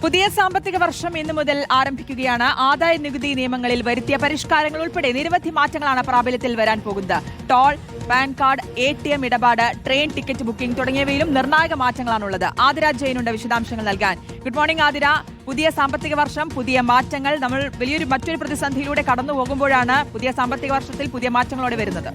പുതിയ സാമ്പത്തിക വർഷം ഇന്നു മുതൽ ആരംഭിക്കുകയാണ്. ആദായ നികുതി നിയമങ്ങളിൽ വരുത്തിയ പരിഷ്കാരങ്ങൾ ഉൾപ്പെടെ നിരവധി മാറ്റങ്ങളാണ് പ്രാബല്യത്തിൽ വരാൻ പോകുന്നത്. ടോൾ, പാൻ കാർഡ്, ATM ഇടപാട്, ട്രെയിൻ ടിക്കറ്റ് ബുക്കിംഗ് തുടങ്ങിയവയിലും നിർണായക മാറ്റങ്ങളാണുള്ളത്. ആതിര ജെയിനുണ്ട് വിശദാംശങ്ങൾ നൽകാൻ. Good morning Athira. പുതിയ സാമ്പത്തിക വർഷം, പുതിയ മാറ്റങ്ങൾ. നമ്മൾ മറ്റൊരു പ്രതിസന്ധിയിലൂടെ കടന്നു പോകുമ്പോഴാണ് പുതിയ സാമ്പത്തിക വർഷത്തിൽ പുതിയ മാറ്റങ്ങളോടെ വരുന്നത്.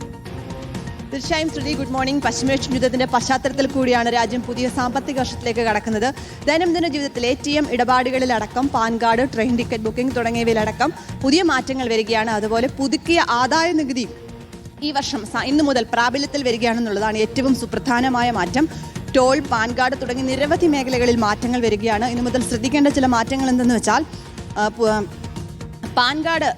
തീർച്ചയായും ശ്രുതി, ഗുഡ് മോർണിംഗ്. പശ്ചിമേഷ്യൻ യുദ്ധത്തിന്റെ പശ്ചാത്തലത്തിൽ കൂടിയാണ് രാജ്യം പുതിയ സാമ്പത്തിക വർഷത്തിലേക്ക് കടക്കുന്നത്. ദൈനംദിന ജീവിതത്തിൽ ATM ഇടപാടുകളിലടക്കം PAN card, train ticket booking തുടങ്ങിയവയിലടക്കം പുതിയ മാറ്റങ്ങൾ വരികയാണ്. അതുപോലെ പുതുക്കിയ ആദായ നികുതി ഈ വർഷം ഇന്നു മുതൽ പ്രാബല്യത്തിൽ വരികയാണെന്നുള്ളതാണ് ഏറ്റവും സുപ്രധാനമായ മാറ്റം. ടോൾ, പാൻ കാർഡ് തുടങ്ങി നിരവധി മേഖലകളിൽ മാറ്റങ്ങൾ വരികയാണ്. ഇന്നു മുതൽ ശ്രദ്ധിക്കേണ്ട ചില മാറ്റങ്ങൾ എന്തെന്ന് വെച്ചാൽ, പാൻ കാർഡ്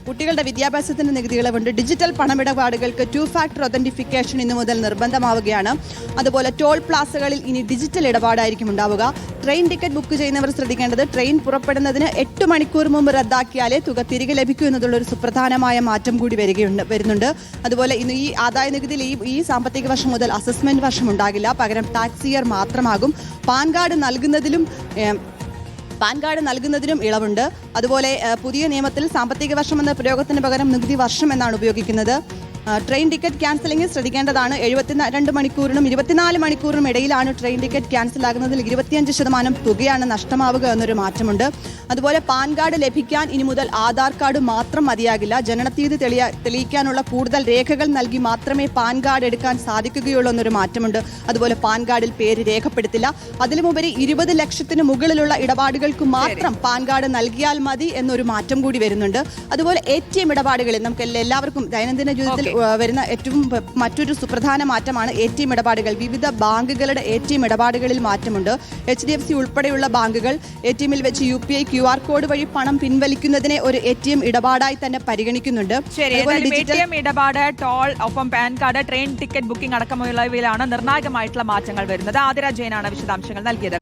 കുട്ടികളുടെ വിദ്യാഭ്യാസത്തിന് നികുതി ഇളവുണ്ട്. ഡിജിറ്റൽ പണമിടപാടുകൾക്ക് 2 ഫാക്ടർ ഒതന്റിഫിക്കേഷൻ ഇന്നു മുതൽ നിർബന്ധമാവുകയാണ്. അതുപോലെ ടോൾ പ്ലാസകളിൽ ഇനി ഡിജിറ്റൽ ഇടപാടായിരിക്കും ഉണ്ടാവുക. ട്രെയിൻ ടിക്കറ്റ് ബുക്ക് ചെയ്യുന്നവർ ശ്രദ്ധിക്കേണ്ടത്, ട്രെയിൻ പുറപ്പെടുന്നതിന് 8 മണിക്കൂർ മുമ്പ് റദ്ദാക്കിയാലേ തുക തിരികെ ലഭിക്കൂ എന്നുള്ളൊരു സുപ്രധാനമായ മാറ്റം കൂടി വരുന്നുണ്ട്. അതുപോലെ ഇന്ന് ഈ ആദായ നികുതിയിൽ ഈ സാമ്പത്തിക വർഷം മുതൽ അസസ്മെന്റ് വർഷം ഉണ്ടാകില്ല, പകരം ടാക്സ് ഇയർ മാത്രമാകും. പാൻ കാർഡ് നൽകുന്നതിനും ഇളവുണ്ട്. അതുപോലെ പുതിയ നിയമത്തിൽ സാമ്പത്തിക വർഷം എന്ന പ്രയോഗത്തിന് പകരം നികുതി വർഷം എന്നാണ് ഉപയോഗിക്കുന്നത്. ട്രെയിൻ ടിക്കറ്റ് ക്യാൻസലിംഗ് ശ്രദ്ധിക്കേണ്ടതാണ്. 72 മണിക്കൂറിനും 24 മണിക്കൂറിനും ഇടയിലാണ് ട്രെയിൻ ടിക്കറ്റ് ക്യാൻസൽ ആകുന്നതിൽ 25% തുകയാണ് നഷ്ടമാവുക എന്നൊരു മാറ്റമുണ്ട്. അതുപോലെ പാൻ കാർഡ് ലഭിക്കാൻ ഇനി മുതൽ ആധാർ കാർഡ് മാത്രം മതിയാകില്ല. ജനനത്തീയതി തെളിയിക്കാനുള്ള കൂടുതൽ രേഖകൾ നൽകി മാത്രമേ പാൻ കാർഡ് എടുക്കാൻ സാധിക്കുകയുള്ളൂ എന്നൊരു മാറ്റമുണ്ട്. അതുപോലെ പാൻ കാർഡിൽ പേര് രേഖപ്പെടുത്തില്ല. അതിലുമുപരി 20 ലക്ഷത്തിന് മുകളിലുള്ള ഇടപാടുകൾക്ക് മാത്രം പാൻ കാർഡ് നൽകിയാൽ മതി എന്നൊരു മാറ്റം കൂടി വരുന്നുണ്ട്. അതുപോലെ ATM ഇടപാടുകളിൽ നമുക്ക് എല്ലാവർക്കും ദൈനംദിന ജീവിതത്തിൽ വരുന്ന മറ്റൊരു സുപ്രധാന മാറ്റമാണ് ATM ഇടപാടുകൾ. വിവിധ ബാങ്കുകളുടെ ATM ഇടപാടുകളിൽ മാറ്റമുണ്ട്. HDFC ഉൾപ്പെടെയുള്ള ബാങ്കുകൾ ATMൽ വെച്ച് UPI QR കോഡ് വഴി പണം പിൻവലിക്കുന്നതിനെ ഒരു ATM ഇടപാടായി തന്നെ പരിഗണിക്കുന്നുണ്ട്. ATM ഇടപാട്, ടോൾ, ഒപ്പം PAN card, train ticket booking അടക്കമുള്ളവയിലാണ് നിർണായകമായിട്ടുള്ള മാറ്റങ്ങൾ വരുന്നത്. ആതിര ജെയിനാണ് വിശദാംശങ്ങൾ നൽകിയത്.